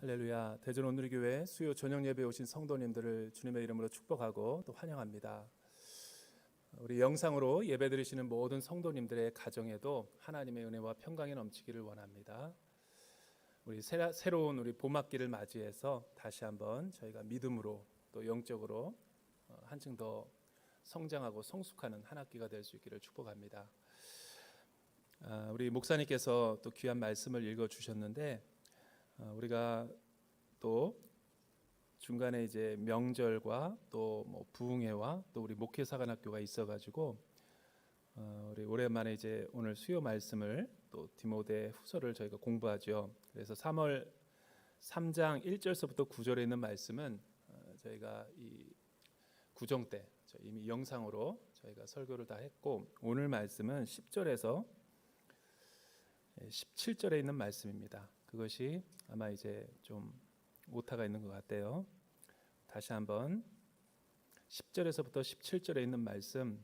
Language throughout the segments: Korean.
할렐루야. 대전 온누리교회 수요 저녁 예배에 오신 성도님들을 주님의 이름으로 축복하고 또 환영합니다. 우리 영상으로 예배 드리시는 모든 성도님들의 가정에도 하나님의 은혜와 평강이 넘치기를 원합니다. 우리 새로운 우리 봄학기를 맞이해서 다시 한번 저희가 믿음으로 또 영적으로 한층 더 성장하고 성숙하는 한 학기가 될 수 있기를 축복합니다. 우리 목사님께서 또 귀한 말씀을 읽어 주셨는데 우리가 또 중간에 이제 명절과 또 뭐 부흥회와 또 우리 목회사관학교가 있어가지고 우리 오랜만에 이제 오늘 수요 말씀을 또 디모데 후서를 저희가 공부하죠. 그래서 3월 3장 1절서부터 9절에 있는 말씀은 저희가 이 구정 때 이미 영상으로 저희가 설교를 다 했고, 오늘 말씀은 10절에서 17절에 있는 말씀입니다. 그것이 아마 이제 좀 오타가 있는 것 같아요. 다시 한번 10절에서부터 17절에 있는 말씀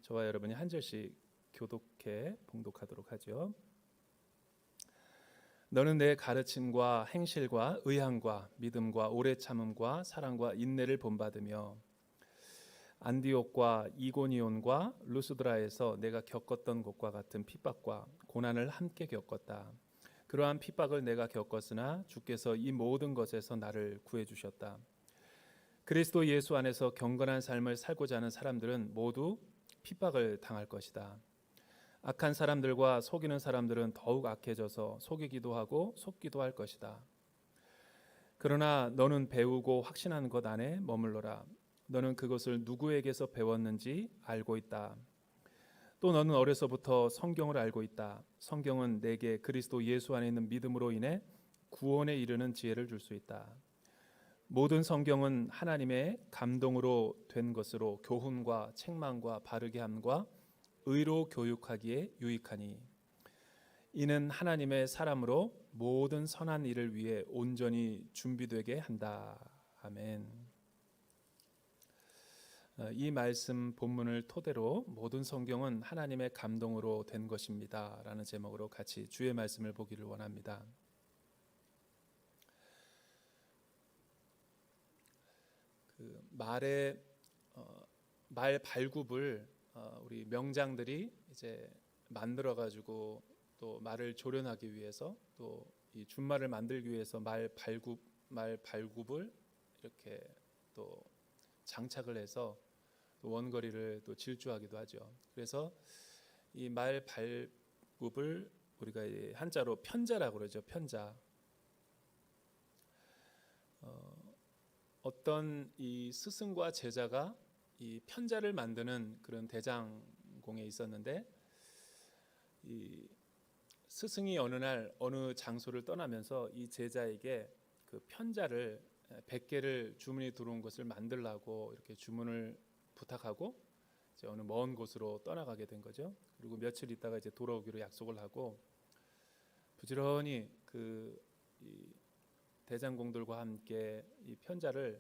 저와 여러분이 한 절씩 교독해 봉독하도록 하죠. 너는 내 가르침과 행실과 의향과 믿음과 오래 참음과 사랑과 인내를 본받으며 안디옥과 이고니온과 루스드라에서 내가 겪었던 것과 같은 핍박과 고난을 함께 겪었다. 그러한 핍박을 내가 겪었으나 주께서 이 모든 것에서 나를 구해 주셨다. 그리스도 예수 안에서 경건한 삶을 살고자 하는 사람들은 모두 핍박을 당할 것이다. 악한 사람들과 속이는 사람들은 더욱 악해져서 속이기도 하고 속기도 할 것이다. 그러나 너는 배우고 확신하는 것 안에 머물러라. 너는 그것을 누구에게서 배웠는지 알고 있다. 또 너는 어려서부터 성경을 알고 있다. 성경은 내게 그리스도 예수 안에 있는 믿음으로 인해 구원에 이르는 지혜를 줄 수 있다. 모든 성경은 하나님의 감동으로 된 것으로 교훈과 책망과 바르게 함과 의로 교육하기에 유익하니 이는 하나님의 사람으로 모든 선한 일을 위해 온전히 준비되게 한다. 아멘. 이 말씀 본문을 토대로 모든 성경은 하나님의 감동으로 된 것입니다 라는 제목으로 같이 주의 말씀을 보기를 원합니다. 그 말 발굽을 우리 명장들이 이제 만들어 가지고 또 말을 조련하기 위해서 또 이 준말을 만들기 위해서 말 발굽을 이렇게 또 장착을 해서 또 원거리를 또 질주하기도 하죠. 그래서 이 말 발굽을 우리가 한자로 편자라고 그러죠. 편자. 어떤 이 스승과 제자가 이 편자를 만드는 그런 대장공에 있었는데, 이 스승이 어느 날 어느 장소를 떠나면서 이 제자에게 그 편자를 100개를 주문이 들어온 것을 만들라고 이렇게 주문을 부탁하고 이제 어느 먼 곳으로 떠나가게 된 거죠. 그리고 며칠 있다가 이제 돌아오기로 약속을 하고 부지런히 이 대장공들과 함께 이 편자를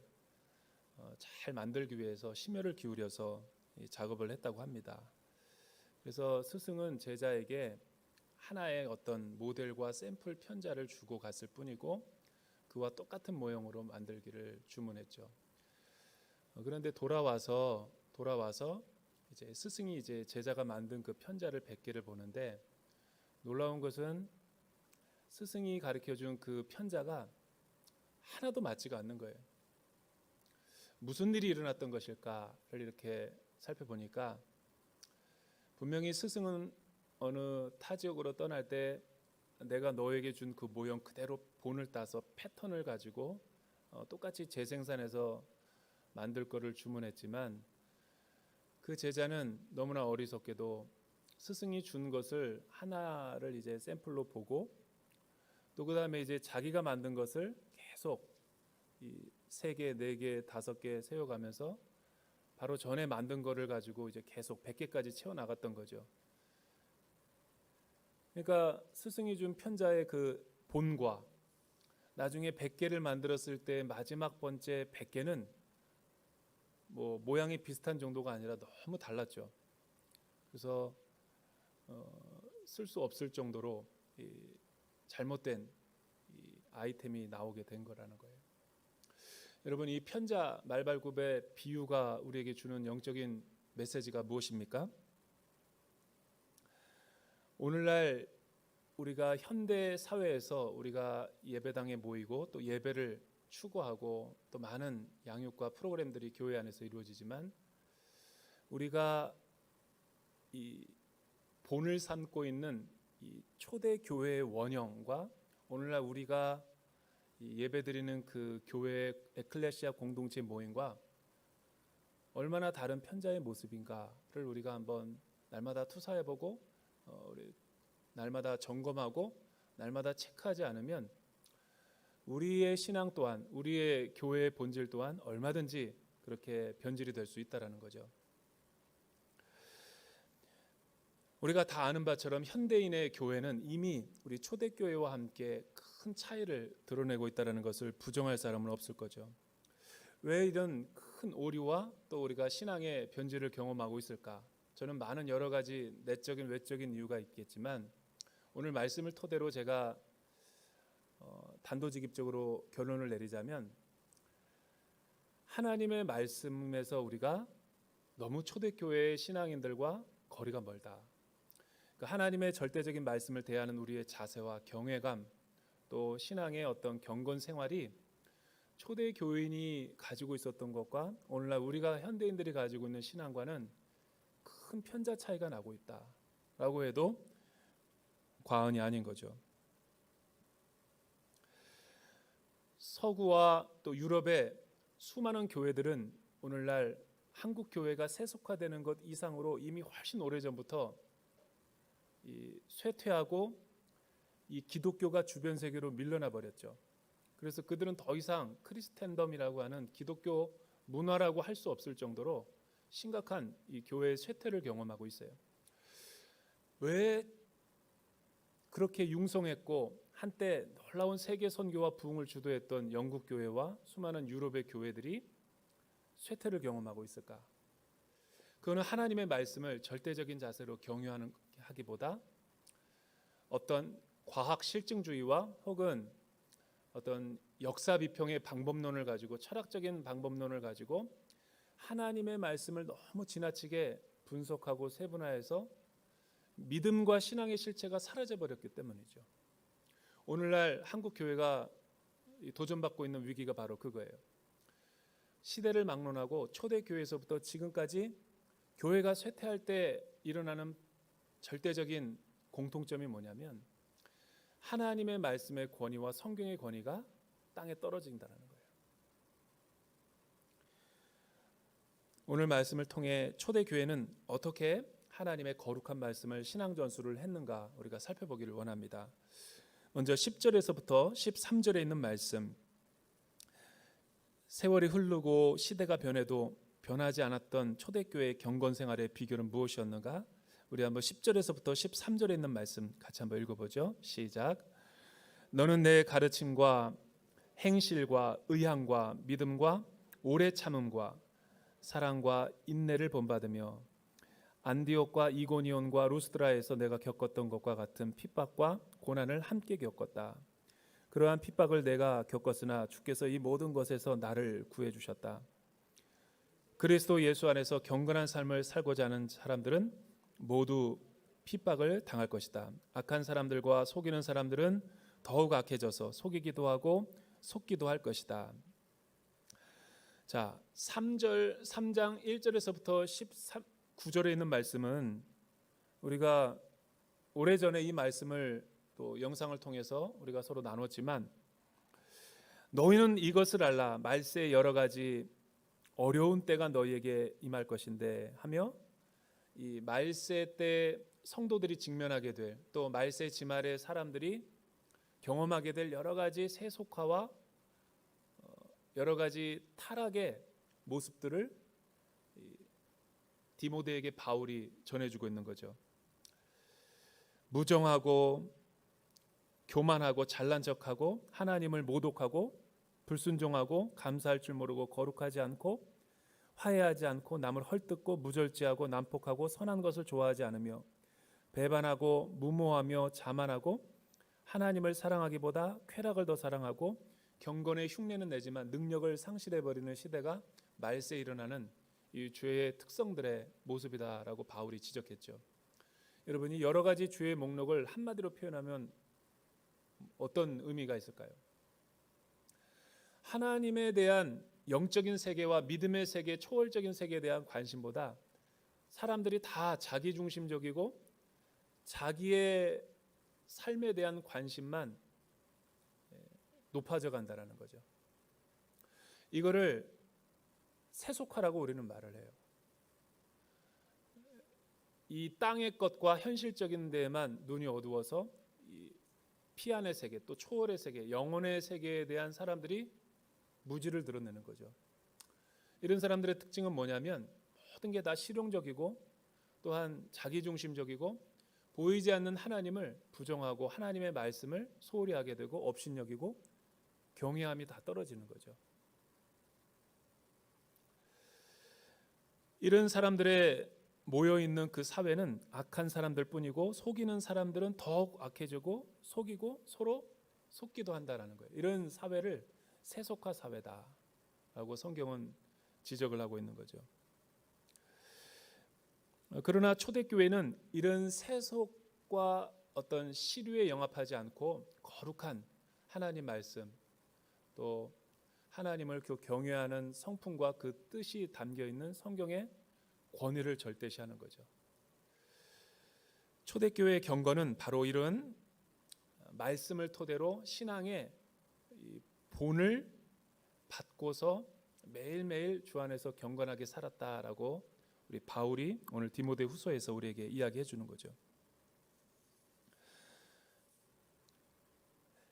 잘 만들기 위해서 심혈을 기울여서 이 작업을 했다고 합니다. 그래서 스승은 제자에게 하나의 어떤 모델과 샘플 편자를 주고 갔을 뿐이고 그와 똑같은 모형으로 만들기를 주문했죠. 그런데 돌아와서 이제 스승이 이제 제자가 만든 그 편자를 100개를 보는데 놀라운 것은 스승이 가르쳐 준 그 편자가 하나도 맞지가 않는 거예요. 무슨 일이 일어났던 것일까를 이렇게 살펴보니까 분명히 스승은 어느 타 지역으로 떠날 때 내가 너에게 준 그 모형 그대로 본을 따서 패턴을 가지고 똑같이 재생산해서 만들 거를 주문했지만 그 제자는 너무나 어리석게도 스승이 준 것을 하나를 이제 샘플로 보고 또 그 다음에 이제 자기가 만든 것을 계속 이 3개, 4개, 5개 세워가면서 바로 전에 만든 거를 가지고 이제 계속 100개까지 채워 나갔던 거죠. 그러니까 스승이 준 편자의 그 본과 나중에 100개를 만들었을 때 마지막 번째 100개는 뭐 모양이 비슷한 정도가 아니라 너무 달랐죠. 그래서 쓸 수 없을 정도로 잘못된 아이템이 나오게 된 거라는 거예요. 여러분, 이 편자 말발굽의 비유가 우리에게 주는 영적인 메시지가 무엇입니까? 오늘날 우리가 현대 사회에서 우리가 예배당에 모이고 또 예배를 추구하고 또 많은 양육과 프로그램들이 교회 안에서 이루어지지만 우리가 이 본을 삼고 있는 이 초대 교회의 원형과 오늘날 우리가 예배드리는 그 교회의 에클레시아 공동체 모임과 얼마나 다른 편자의 모습인가를 우리가 한번 날마다 투사해보고 우리 날마다 점검하고 날마다 체크하지 않으면 우리의 신앙 또한 우리의 교회의 본질 또한 얼마든지 그렇게 변질이 될 수 있다는 거죠. 우리가 다 아는 바처럼 현대인의 교회는 이미 우리 초대교회와 함께 큰 차이를 드러내고 있다는 것을 부정할 사람은 없을 거죠. 왜 이런 큰 오류와 또 우리가 신앙의 변질을 경험하고 있을까? 저는 많은 여러 가지 내적인 외적인 이유가 있겠지만 오늘 말씀을 토대로 제가 단도직입적으로 결론을 내리자면 하나님의 말씀에서 우리가 너무 초대교회의 신앙인들과 거리가 멀다. 하나님의 절대적인 말씀을 대하는 우리의 자세와 경외감 또 신앙의 어떤 경건 생활이 초대 교인이 가지고 있었던 것과 오늘날 우리가 현대인들이 가지고 있는 신앙과는 큰 편차 차이가 나고 있다라고 해도 과언이 아닌 거죠. 서구와 또 유럽의 수많은 교회들은 오늘날 한국 교회가 세속화되는 것 이상으로 이미 훨씬 오래전부터 이 쇠퇴하고 이 기독교가 주변 세계로 밀려나 버렸죠. 그래서 그들은 더 이상 크리스텐덤이라고 하는 기독교 문화라고 할 수 없을 정도로 심각한 이 교회의 쇠퇴를 경험하고 있어요. 왜 그렇게 융성했고 한때 놀라운 세계 선교와 부흥을 주도했던 영국 교회와 수많은 유럽의 교회들이 쇠퇴를 경험하고 있을까? 그거는 하나님의 말씀을 절대적인 자세로 경유하기보다 어떤 과학 실증주의와 혹은 어떤 역사 비평의 방법론을 가지고 철학적인 방법론을 가지고 하나님의 말씀을 너무 지나치게 분석하고 세분화해서 믿음과 신앙의 실체가 사라져 버렸기 때문이죠. 오늘날 한국 교회가 도전받고 있는 위기가 바로 그거예요. 시대를 막론하고 초대교회에서부터 지금까지 교회가 쇠퇴할 때 일어나는 절대적인 공통점이 뭐냐면 하나님의 말씀의 권위와 성경의 권위가 땅에 떨어진다는 거예요. 오늘 말씀을 통해 초대교회는 어떻게 하나님의 거룩한 말씀을 신앙 전수를 했는가 우리가 살펴보기를 원합니다. 먼저 10절에서부터 13절에 있는 말씀, 세월이 흐르고 시대가 변해도 변하지 않았던 초대교회의 경건 생활의 비결은 무엇이었는가? 우리 한번 10절에서부터 13절에 있는 말씀 같이 한번 읽어보죠. 시작. 너는 내 가르침과 행실과 의향과 믿음과 오래 참음과 사랑과 인내를 본받으며 안디옥과 이고니온과 루스드라에서 내가 겪었던 것과 같은 핍박과 고난을 함께 겪었다. 그러한 핍박을 내가 겪었으나 주께서 이 모든 것에서 나를 구해 주셨다. 그리스도 예수 안에서 경건한 삶을 살고자 하는 사람들은 모두 핍박을 당할 것이다. 악한 사람들과 속이는 사람들은 더욱 악해져서 속이기도 하고 속기도 할 것이다. 자, 3장 1절에서부터 19절에 있는 말씀은 우리가 오래전에 이 말씀을 또 영상을 통해서 우리가 서로 나눴지만 너희는 이것을 알라 말세의 여러 가지 어려운 때가 너희에게 임할 것인데 하며 이 말세 때 성도들이 직면하게 될 또 말세 지말의 사람들이 경험하게 될 여러 가지 세속화와 여러 가지 타락의 모습들을 디모데에게 바울이 전해주고 있는 거죠. 무정하고 교만하고 잘난 척하고 하나님을 모독하고 불순종하고 감사할 줄 모르고 거룩하지 않고 화해하지 않고 남을 헐뜯고 무절제하고 난폭하고 선한 것을 좋아하지 않으며 배반하고 무모하며 자만하고 하나님을 사랑하기보다 쾌락을 더 사랑하고 경건의 흉내는 내지만 능력을 상실해버리는 시대가 말세에 일어나는 이 죄의 특성들의 모습이다라고 바울이 지적했죠. 여러분이 여러 가지 죄의 목록을 한마디로 표현하면 어떤 의미가 있을까요? 하나님에 대한 영적인 세계와 믿음의 세계, 초월적인 세계에 대한 관심보다 사람들이 다 자기중심적이고 자기의 삶에 대한 관심만 높아져 간다는 거죠. 이거를 세속화라고 우리는 말을 해요. 이 땅의 것과 현실적인 데에만 눈이 어두워서 이 피안의 세계, 또 초월의 세계, 영혼의 세계에 대한 사람들이 무지를 드러내는 거죠. 이런 사람들의 특징은 뭐냐면 모든 게 다 실용적이고 또한 자기중심적이고 보이지 않는 하나님을 부정하고 하나님의 말씀을 소홀히 하게 되고 업신여기고 경외함이 다 떨어지는 거죠. 이런 사람들의 모여있는 그 사회는 악한 사람들 뿐이고 속이는 사람들은 더욱 악해지고 속이고 서로 속기도 한다는 거예요. 이런 사회를 세속화 사회다라고 성경은 지적을 하고 있는 거죠. 그러나 초대교회는 이런 세속과 어떤 시류에 영합하지 않고 거룩한 하나님 말씀 또 하나님을 경외하는 성품과 그 뜻이 담겨있는 성경의 권위를 절대시하는 거죠. 초대교회의 경건은 바로 이런 말씀을 토대로 신앙의 본을 받고서 매일매일 주 안에서 경건하게 살았다라고 우리 바울이 오늘 디모데 후서에서 우리에게 이야기해 주는 거죠.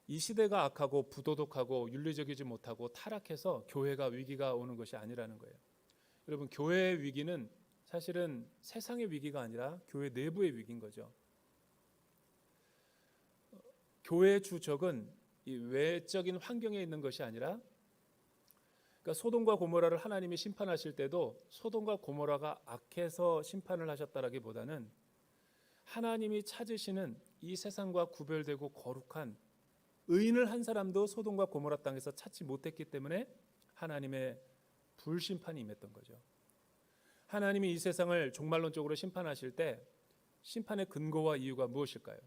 이 시대가 악하고 부도덕하고 윤리적이지 못하고 타락해서 교회가 위기가 오는 것이 아니라는 거예요. 여러분, 교회의 위기는 사실은 세상의 위기가 아니라 교회 내부의 위기인 거죠. 교회의 주적은 이 외적인 환경에 있는 것이 아니라 그러니까 소돔과 고모라를 하나님이 심판하실 때도 소돔과 고모라가 악해서 심판을 하셨다라기보다는 하나님이 찾으시는 이 세상과 구별되고 거룩한 의인을 한 사람도 소돔과 고모라 땅에서 찾지 못했기 때문에 하나님의 불심판이 임했던 거죠. 하나님이 이 세상을 종말론적으로 심판하실 때 심판의 근거와 이유가 무엇일까요?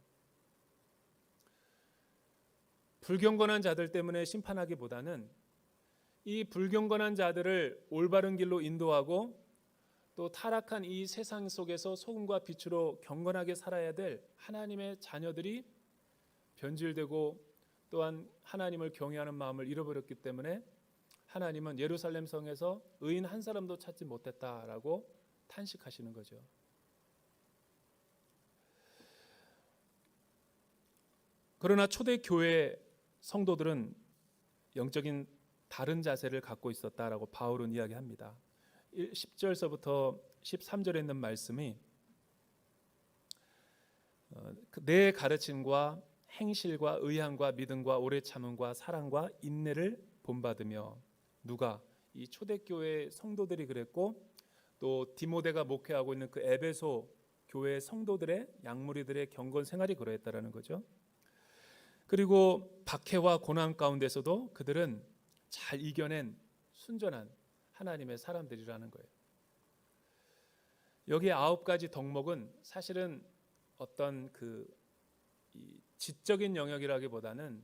불경건한 자들 때문에 심판하기보다는 이 불경건한 자들을 올바른 길로 인도하고 또 타락한 이 세상 속에서 소금과 빛으로 경건하게 살아야 될 하나님의 자녀들이 변질되고 또한 하나님을 경외하는 마음을 잃어버렸기 때문에 하나님은 예루살렘 성에서 의인 한 사람도 찾지 못했다라고 탄식하시는 거죠. 그러나 초대교회 성도들은 영적인 다른 자세를 갖고 있었다라고 바울은 이야기합니다. 10절서부터 13절에 있는 말씀이 내 가르침과 행실과 의향과 믿음과 오래 참음과 사랑과 인내를 본받으며 누가 이 초대교회 성도들이 그랬고 또 디모데가 목회하고 있는 그 에베소 교회 성도들의 양무리들의 경건 생활이 그러했다라는 거죠. 그리고 박해와 고난 가운데서도 그들은 잘 이겨낸 순전한 하나님의 사람들이라는 거예요. 여기 9가지 덕목은 사실은 어떤 이 지적인 영역이라기보다는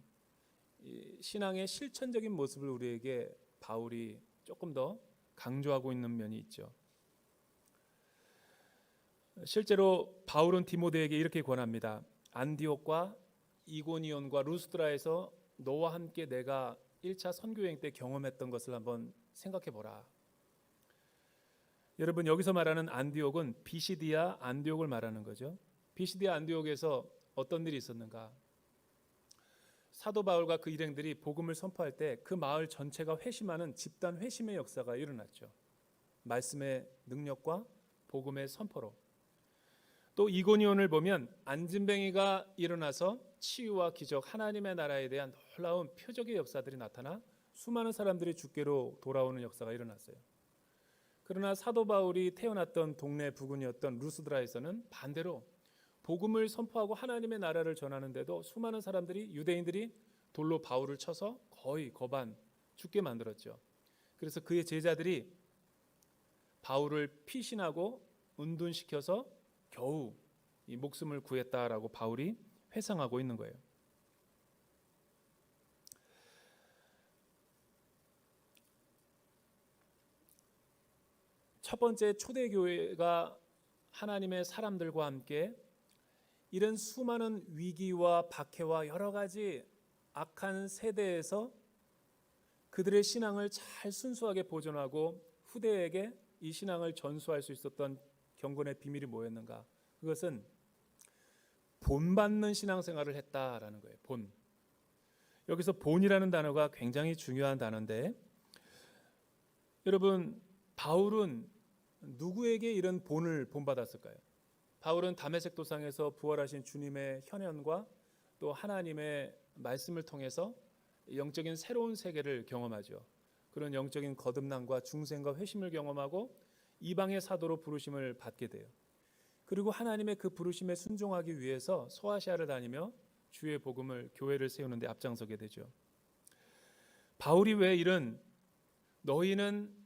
이 신앙의 실천적인 모습을 우리에게 바울이 조금 더 강조하고 있는 면이 있죠. 실제로 바울은 디모데에게 이렇게 권합니다. 안디옥과 이고니온과 루스드라에서 너와 함께 내가 1차 선교여행 때 경험했던 것을 한번 생각해 보라. 여러분, 여기서 말하는 안디옥은 비시디아 안디옥을 말하는 거죠. 비시디아 안디옥에서 어떤 일이 있었는가? 사도 바울과 그 일행들이 복음을 선포할 때 그 마을 전체가 회심하는 집단 회심의 역사가 일어났죠. 말씀의 능력과 복음의 선포로. 또 이고니온을 보면 안진뱅이가 일어나서 치유와 기적, 하나님의 나라에 대한 놀라운 표적의 역사들이 나타나 수많은 사람들이 주께로 돌아오는 역사가 일어났어요. 그러나 사도 바울이 태어났던 동네 부근이었던 루스드라에서는 반대로 복음을 선포하고 하나님의 나라를 전하는데도 수많은 사람들이, 유대인들이 돌로 바울을 쳐서 거의 거반 죽게 만들었죠. 그래서 그의 제자들이 바울을 피신하고 은둔시켜서 겨우 이 목숨을 구했다라고 바울이 회상하고 있는 거예요. 첫 번째, 초대교회가 하나님의 사람들과 함께 이런 수많은 위기와 박해와 여러 가지 악한 세대에서 그들의 신앙을 잘 순수하게 보존하고 후대에게 이 신앙을 전수할 수 있었던 경건의 비밀이 뭐였는가? 그것은 본받는 신앙생활을 했다라는 거예요. 본. 여기서 본이라는 단어가 굉장히 중요한 단어인데, 여러분, 바울은 누구에게 이런 본을 본받았을까요? 바울은 다메섹 도상에서 부활하신 주님의 현현과 또 하나님의 말씀을 통해서 영적인 새로운 세계를 경험하죠. 그런 영적인 거듭남과 중생과 회심을 경험하고 이방의 사도로 부르심을 받게 돼요. 그리고 하나님의 그 부르심에 순종하기 위해서 소아시아를 다니며 주의 복음을, 교회를 세우는 데 앞장서게 되죠. 바울이 왜 이런 너희는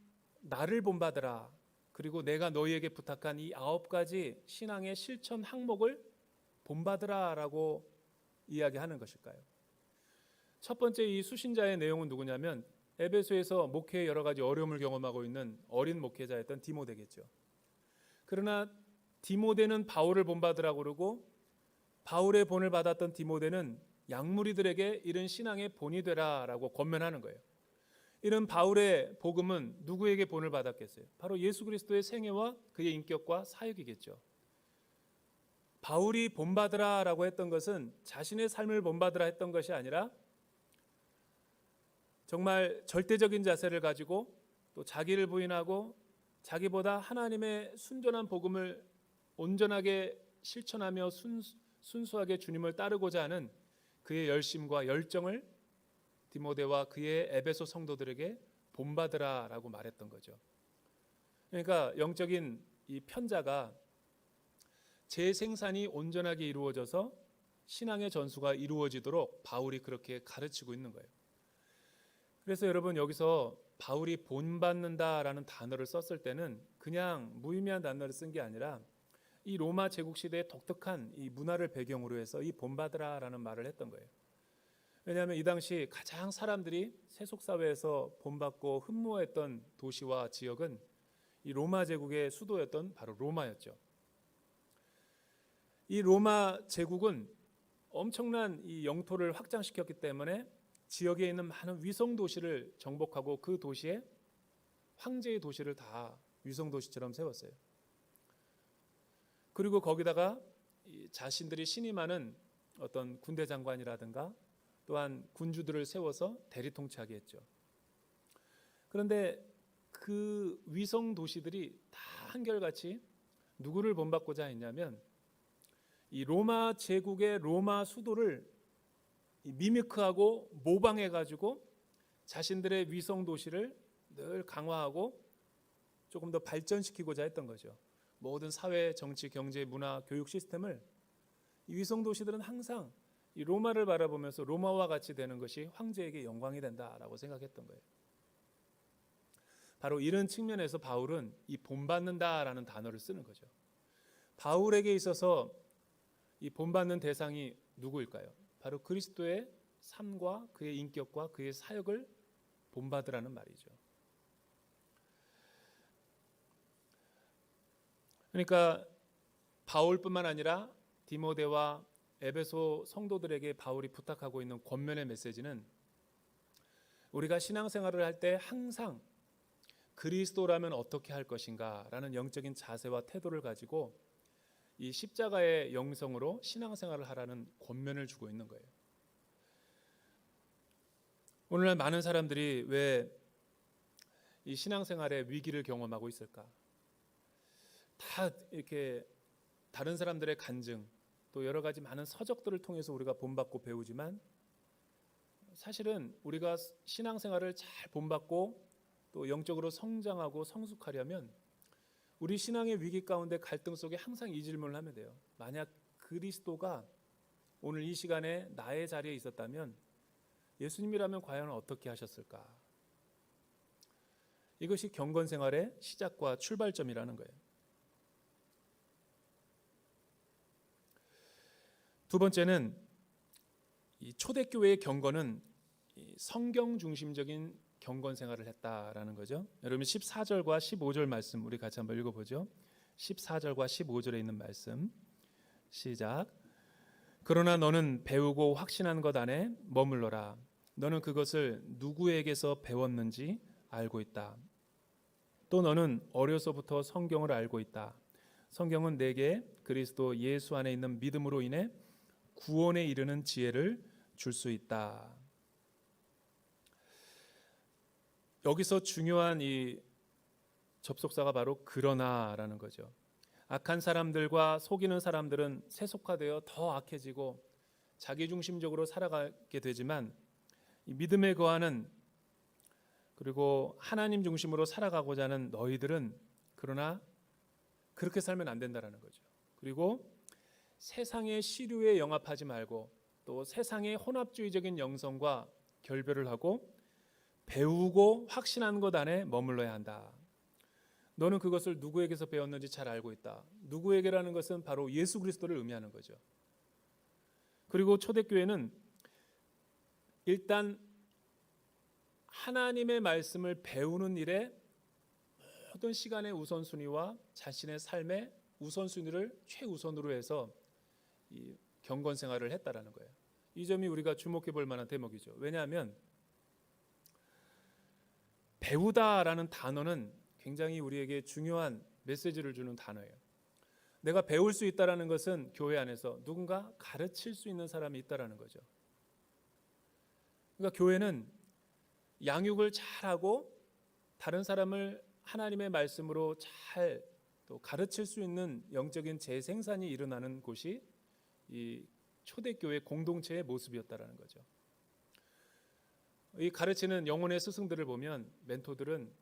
나를 본받으라, 그리고 내가 너희에게 부탁한 이 9가지 신앙의 실천 항목을 본받으라라고 이야기하는 것일까요? 첫 번째, 이 수신자의 내용은 누구냐면 에베소에서 목회의 여러 가지 어려움을 경험하고 있는 어린 목회자였던 디모데겠죠. 그러나 디모데는 바울을 본받으라고 그러고 바울의 본을 받았던 디모데는 양무리들에게 이런 신앙의 본이 되라라고 권면하는 거예요. 이런 바울의 복음은 누구에게 본을 받았겠어요? 바로 예수 그리스도의 생애와 그의 인격과 사역이겠죠. 바울이 본받으라라고 했던 것은 자신의 삶을 본받으라 했던 것이 아니라 정말 절대적인 자세를 가지고 또 자기를 부인하고 자기보다 하나님의 순전한 복음을 온전하게 실천하며 순수하게 주님을 따르고자 하는 그의 열심과 열정을 디모데와 그의 에베소 성도들에게 본받으라라고 말했던 거죠. 그러니까 영적인 이 편자가 재생산이 온전하게 이루어져서 신앙의 전수가 이루어지도록 바울이 그렇게 가르치고 있는 거예요. 그래서 여러분, 여기서 바울이 본받는다라는 단어를 썼을 때는 그냥 무의미한 단어를 쓴 게 아니라 이 로마 제국 시대의 독특한 이 문화를 배경으로 해서 이 본받으라라는 말을 했던 거예요. 왜냐하면 이 당시 가장 사람들이 세속 사회에서 본받고 흠모했던 도시와 지역은 이 로마 제국의 수도였던 바로 로마였죠. 이 로마 제국은 엄청난 이 영토를 확장시켰기 때문에 지역에 있는 많은 위성 도시를 정복하고 그 도시에 황제의 도시를 다 위성 도시처럼 세웠어요. 그리고 거기다가 자신들이 신임하는 어떤 군대 장관이라든가 또한 군주들을 세워서 대리 통치하게 했죠. 그런데 그 위성 도시들이 다 한결같이 누구를 본받고자 했냐면 이 로마 제국의 로마 수도를 미미크하고 모방해가지고 자신들의 위성 도시를 늘 강화하고 조금 더 발전시키고자 했던 거죠. 모든 사회, 정치, 경제, 문화, 교육 시스템을 이 위성 도시들은 항상 이 로마를 바라보면서 로마와 같이 되는 것이 황제에게 영광이 된다라고 생각했던 거예요. 바로 이런 측면에서 바울은 이 본받는다라는 단어를 쓰는 거죠. 바울에게 있어서 이 본받는 대상이 누구일까요? 바로 그리스도의 삶과 그의 인격과 그의 사역을 본받으라는 말이죠. 그러니까 바울뿐만 아니라 디모데와 에베소 성도들에게 바울이 부탁하고 있는 권면의 메시지는 우리가 신앙생활을 할 때 항상 그리스도라면 어떻게 할 것인가 라는 영적인 자세와 태도를 가지고 이 십자가의 영성으로 신앙생활을 하라는 권면을 주고 있는 거예요. 오늘날 많은 사람들이 왜 이 신앙생활의 위기를 경험하고 있을까? 다 이렇게 다른 사람들의 간증 또 여러 가지 많은 서적들을 통해서 우리가 본받고 배우지만 사실은 우리가 신앙생활을 잘 본받고 또 영적으로 성장하고 성숙하려면 우리 신앙의 위기 가운데 갈등 속에 항상 이 질문을 하면 돼요. 만약 그리스도가 오늘 이 시간에 나의 자리에 있었다면 예수님이라면 과연 어떻게 하셨을까? 이것이 경건 생활의 시작과 출발점이라는 거예요. 두 번째는 이 초대교회의 경건은 성경 중심적인 경건 생활을 했다라는 거죠. 여러분 14절과 15절 말씀 우리 같이 한번 읽어보죠. 14절과 15절에 있는 말씀 시작. 그러나 너는 배우고 확신한 것 안에 머물러라. 너는 그것을 누구에게서 배웠는지 알고 있다. 또 너는 어려서부터 성경을 알고 있다. 성경은 내게 그리스도 예수 안에 있는 믿음으로 인해 구원에 이르는 지혜를 줄 수 있다. 여기서 중요한 이 접속사가 바로 그러나라는 거죠. 악한 사람들과 속이는 사람들은 세속화되어 더 악해지고 자기중심적으로 살아가게 되지만 이 믿음에 거하는 그리고 하나님 중심으로 살아가고자 하는 너희들은 그러나 그렇게 살면 안 된다라는 거죠. 그리고 세상의 시류에 영합하지 말고 또 세상의 혼합주의적인 영성과 결별을 하고 배우고 확신한 것 안에 머물러야 한다. 너는 그것을 누구에게서 배웠는지 잘 알고 있다. 누구에게라는 것은 바로 예수 그리스도를 의미하는 거죠. 그리고 초대교회는 일단 하나님의 말씀을 배우는 일에 모든 시간의 우선순위와 자신의 삶의 우선순위를 최우선으로 해서 이 경건 생활을 했다라는 거예요. 이 점이 우리가 주목해 볼 만한 대목이죠. 왜냐하면 배우다라는 단어는 굉장히 우리에게 중요한 메시지를 주는 단어예요. 내가 배울 수 있다라는 것은 교회 안에서 누군가 가르칠 수 있는 사람이 있다라는 거죠. 그러니까 교회는 양육을 잘하고 다른 사람을 하나님의 말씀으로 잘 또 가르칠 수 있는 영적인 재생산이 일어나는 곳이 이 초대교회 공동체의 모습이었다라는 거죠. 이 가르치는 영혼의 스승들을 보면 멘토들은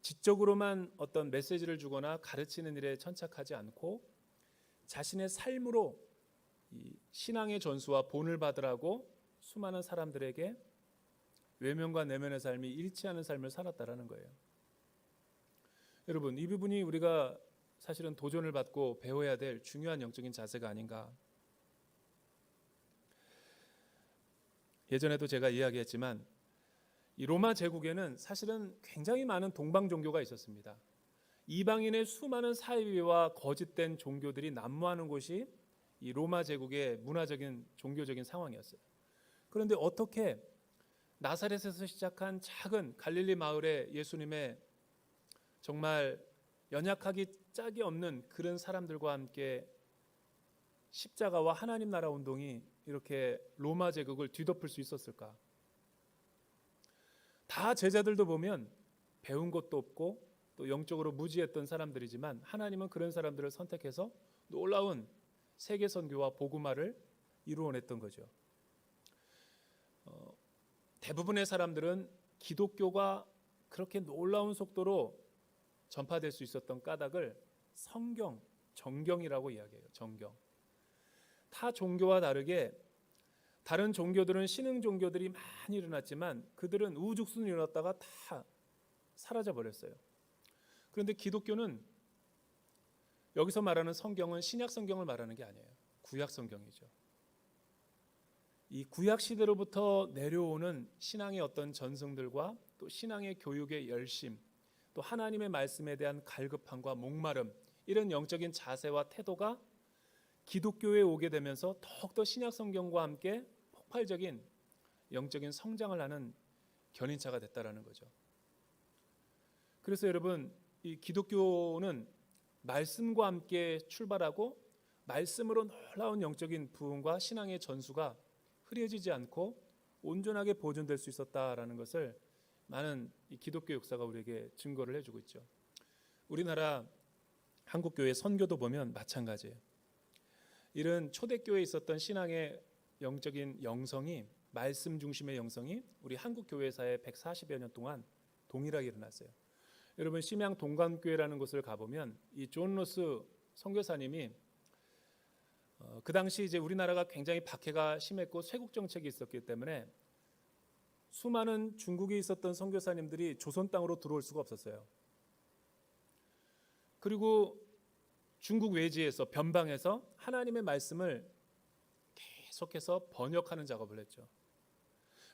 지적으로만 어떤 메시지를 주거나 가르치는 일에 천착하지 않고 자신의 삶으로 이 신앙의 전수와 본을 받으라고 수많은 사람들에게 외면과 내면의 삶이 일치하는 삶을 살았다라는 거예요. 여러분, 이 부분이 우리가 사실은 도전을 받고 배워야 될 중요한 영적인 자세가 아닌가. 예전에도 제가 이야기했지만 이 로마 제국에는 사실은 굉장히 많은 동방 종교가 있었습니다. 이방인의 수많은 사이비와 거짓된 종교들이 난무하는 곳이 이 로마 제국의 문화적인 종교적인 상황이었어요. 그런데 어떻게 나사렛에서 시작한 작은 갈릴리 마을에 예수님의 정말 연약하기 짝이 없는 그런 사람들과 함께 십자가와 하나님 나라 운동이 이렇게 로마 제국을 뒤덮을 수 있었을까? 다 제자들도 보면 배운 것도 없고 또 영적으로 무지했던 사람들이지만 하나님은 그런 사람들을 선택해서 놀라운 세계 선교와 복음화를 이루어냈던 거죠. 대부분의 사람들은 기독교가 그렇게 놀라운 속도로 전파될 수 있었던 까닭을 성경, 정경이라고 이야기해요. 정경. 타 종교와 다르게 다른 종교들은 신흥 종교들이 많이 일어났지만 그들은 우후죽순 일어났다가 다 사라져 버렸어요. 그런데 기독교는 여기서 말하는 성경은 신약 성경을 말하는 게 아니에요. 구약 성경이죠. 이 구약 시대로부터 내려오는 신앙의 어떤 전승들과 또 신앙의 교육의 열심, 또 하나님의 말씀에 대한 갈급함과 목마름, 이런 영적인 자세와 태도가 기독교에 오게 되면서 더욱더 신약 성경과 함께 폭발적인 영적인 성장을 하는 견인차가 됐다라는 거죠. 그래서 여러분, 이 기독교는 말씀과 함께 출발하고 말씀으로 놀라운 영적인 부흥과 신앙의 전수가 흐려지지 않고 온전하게 보존될 수 있었다라는 것을 많은 이 기독교 역사가 우리에게 증거를 해주고 있죠. 우리나라 한국교회 선교도 보면 마찬가지예요. 이런 초대교회에 있었던 신앙의 영적인 영성이, 말씀 중심의 영성이 우리 한국교회사에 140여 년 동안 동일하게 일어났어요. 여러분, 심양 동감교회라는 곳을 가보면 이 존 로스 선교사님이 그 당시 이제 우리나라가 굉장히 박해가 심했고 쇄국 정책이 있었기 때문에 수많은 중국에 있었던 선교사님들이 조선 땅으로 들어올 수가 없었어요. 그리고 중국 외지에서 변방에서 하나님의 말씀을 계속해서 번역하는 작업을 했죠.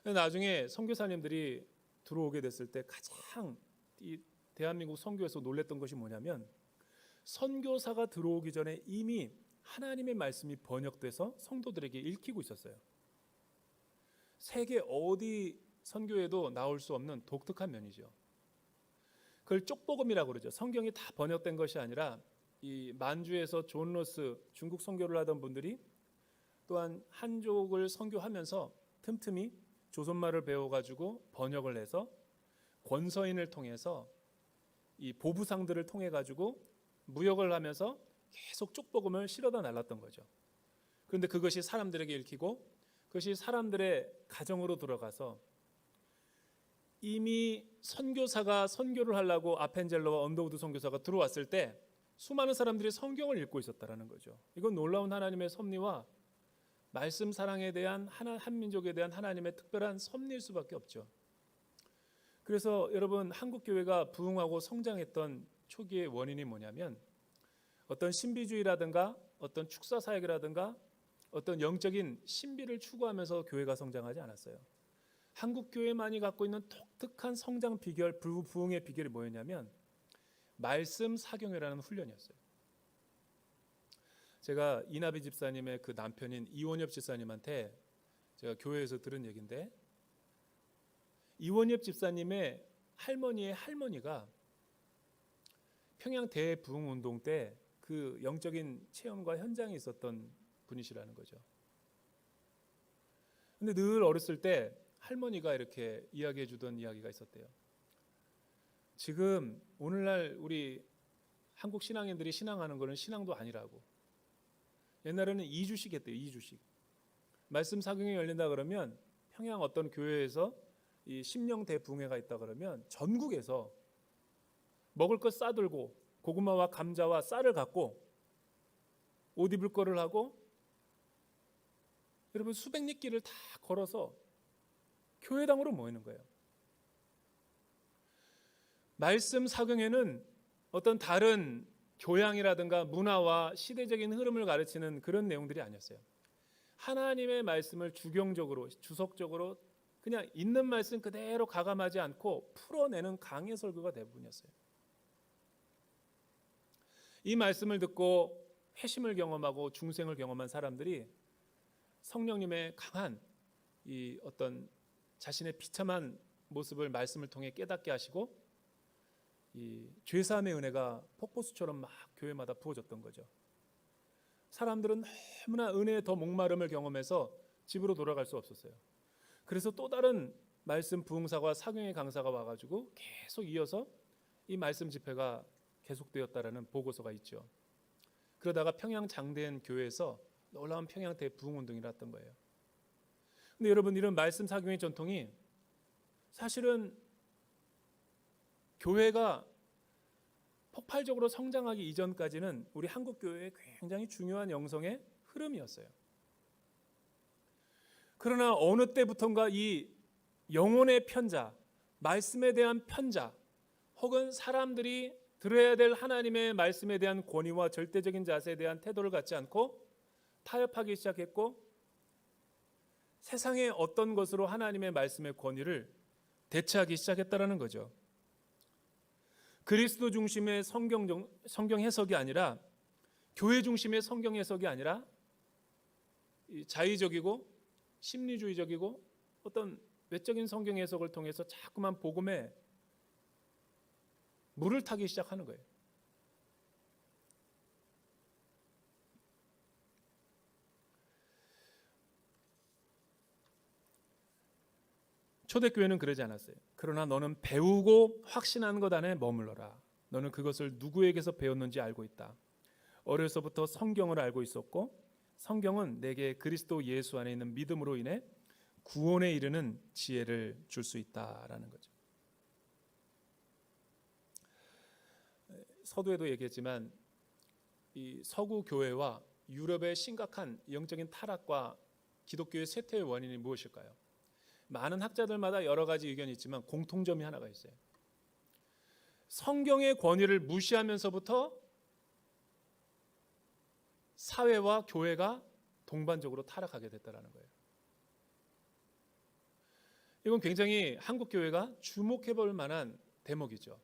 나중에 선교사님들이 들어오게 됐을 때 가장 이 대한민국 선교에서 놀랬던 것이 뭐냐면 선교사가 들어오기 전에 이미 하나님의 말씀이 번역돼서 성도들에게 읽히고 있었어요. 세계 어디 선교에도 나올 수 없는 독특한 면이죠. 그걸 쪽복음이라고 그러죠. 성경이 다 번역된 것이 아니라 이 만주에서 존 로스 중국 선교를 하던 분들이 또한 한족을 선교하면서 틈틈이 조선말을 배워가지고 번역을 해서 권서인을 통해서 이 보부상들을 통해 가지고 무역을 하면서 계속 쪽복음을 실어다 날랐던 거죠. 그런데 그것이 사람들에게 읽히고 그것이 사람들의 가정으로 들어가서 이미 선교사가 선교를 하려고 아펜젤러와 언더우드 선교사가 들어왔을 때 수많은 사람들이 성경을 읽고 있었다라는 거죠. 이건 놀라운 하나님의 섭리와 말씀 사랑에 대한 한민족에 대한 하나님의 특별한 섭리일 수밖에 없죠. 그래서 여러분 한국 교회가 부흥하고 성장했던 초기의 원인이 뭐냐면 어떤 신비주의라든가 어떤 축사 사역이라든가 어떤 영적인 신비를 추구하면서 교회가 성장하지 않았어요. 한국 교회만이 갖고 있는 독특한 성장 비결, 부흥의 비결이 뭐였냐면 말씀 사경이라는 훈련이었어요. 제가 이나비 집사님의 그 남편인 이원엽 집사님한테 제가 교회에서 들은 얘기인데 이원엽 집사님의 할머니의 할머니가 평양 대부흥운동 때 그 영적인 체험과 현장에 있었던 분이시라는 거죠. 근데 늘 어렸을 때 할머니가 이렇게 이야기해 주던 이야기가 있었대요. 지금 오늘날 우리 한국 신앙인들이 신앙하는 거는 신앙도 아니라고. 옛날에는 2주씩 했대요. 2주씩. 말씀 사경이 열린다 그러면 평양 어떤 교회에서 이 심령 대붕회가 있다 그러면 전국에서 먹을 것 싸들고 고구마와 감자와 쌀을 갖고 옷 입을 거를 하고 여러분 수백 리 길을 다 걸어서 교회당으로 모이는 거예요. 말씀 사경에는 어떤 다른 교양이라든가 문화와 시대적인 흐름을 가르치는 그런 내용들이 아니었어요. 하나님의 말씀을 주경적으로 주석적으로 그냥 있는 말씀 그대로 가감하지 않고 풀어내는 강해 설교가 대부분이었어요. 이 말씀을 듣고 회심을 경험하고 중생을 경험한 사람들이 성령님의 강한 이 어떤 자신의 비참한 모습을 말씀을 통해 깨닫게 하시고 이 죄사함의 은혜가 폭포수처럼 막 교회마다 부어졌던 거죠. 사람들은 너무나 은혜에 더 목마름을 경험해서 집으로 돌아갈 수 없었어요. 그래서 또 다른 말씀 부흥사와 사경의 강사가 와가지고 계속 이어서 이 말씀 집회가 계속되었다라는 보고서가 있죠. 그러다가 평양 장대현 교회에서 놀라운 평양 대부흥운동이 일어났던 거예요. 근데 여러분 이런 말씀 사경의 전통이 사실은 교회가 폭발적으로 성장하기 이전까지는 우리 한국 교회의 굉장히 중요한 영성의 흐름이었어요. 그러나 어느 때부턴가 이 영혼의 편자, 말씀에 대한 편자, 혹은 사람들이 들어야 될 하나님의 말씀에 대한 권위와 절대적인 자세에 대한 태도를 갖지 않고 타협하기 시작했고 세상의 어떤 것으로 하나님의 말씀의 권위를 대체하기 시작했다라는 거죠. 그리스도 중심의 성경 해석이 아니라 교회 중심의 성경 해석이 아니라 자의적이고 심리주의적이고 어떤 외적인 성경 해석을 통해서 자꾸만 복음에 물을 타기 시작하는 거예요. 초대교회는 그러지 않았어요. 그러나 너는 배우고 확신하는 것 안에 머물러라. 너는 그것을 누구에게서 배웠는지 알고 있다. 어려서부터 성경을 알고 있었고 성경은 내게 그리스도 예수 안에 있는 믿음으로 인해 구원에 이르는 지혜를 줄 수 있다라는 거죠. 서두에도 얘기했지만 이 서구 교회와 유럽의 심각한 영적인 타락과 기독교의 쇠퇴의 원인이 무엇일까요? 많은 학자들마다 여러 가지 의견이 있지만 공통점이 하나가 있어요. 성경의 권위를 무시하면서부터 사회와 교회가 동반적으로 타락하게 됐다는 거예요. 이건 굉장히 한국 교회가 주목해 볼 만한 대목이죠.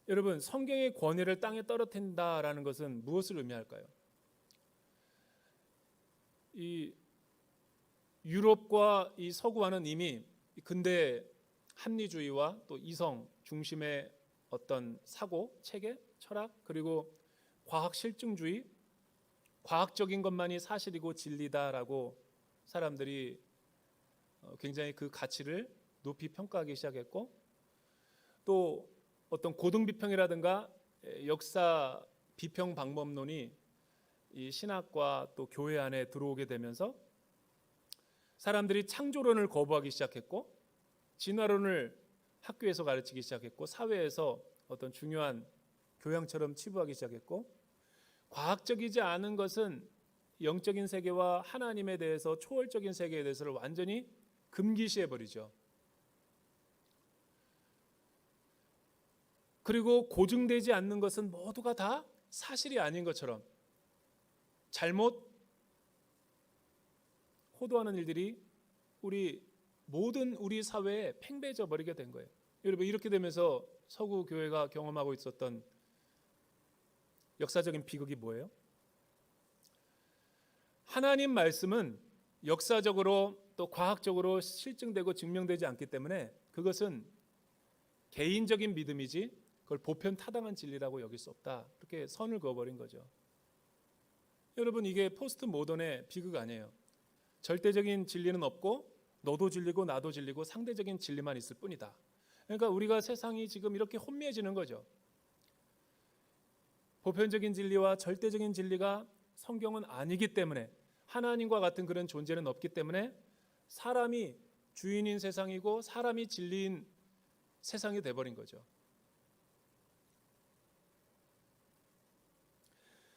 여러분, 성경의 권위를 땅에 떨어뜨린다라는 것은 무엇을 의미할까요? 이 유럽과 이 서구와는 이미 근대 합리주의와 또 이성 중심의 어떤 사고, 체계, 철학, 그리고 과학 실증주의, 과학적인 것만이 사실이고 진리다라고 사람들이 굉장히 그 가치를 높이 평가하기 시작했고, 또 어떤 고등 비평이라든가 역사 비평 방법론이 이 신학과 또 교회 안에 들어오게 되면서 사람들이 창조론을 거부하기 시작했고, 진화론을 학교에서 가르치기 시작했고, 사회에서 어떤 중요한 교양처럼 치부하기 시작했고, 과학적이지 않은 것은 영적인 세계와 하나님에 대해서 초월적인 세계에 대해서를 완전히 금기시해버리죠. 그리고 고증되지 않는 것은 모두가 다 사실이 아닌 것처럼 잘못 호도하는 일들이 모든 우리 사회에 팽배해져 버리게 된 거예요. 여러분, 이렇게 되면서 서구 교회가 경험하고 있었던 역사적인 비극이 뭐예요? 하나님 말씀은 역사적으로 또 과학적으로 실증되고 증명되지 않기 때문에 그것은 개인적인 믿음이지 그걸 보편 타당한 진리라고 여길 수 없다. 그렇게 선을 그어버린 거죠. 여러분, 이게 포스트 모던의 비극 아니에요. 절대적인 진리는 없고 너도 진리고 나도 진리고 상대적인 진리만 있을 뿐이다. 그러니까 우리가 세상이 지금 이렇게 혼미해지는 거죠. 보편적인 진리와 절대적인 진리가 성경은 아니기 때문에, 하나님과 같은 그런 존재는 없기 때문에 사람이 주인인 세상이고 사람이 진리인 세상이 돼버린 거죠.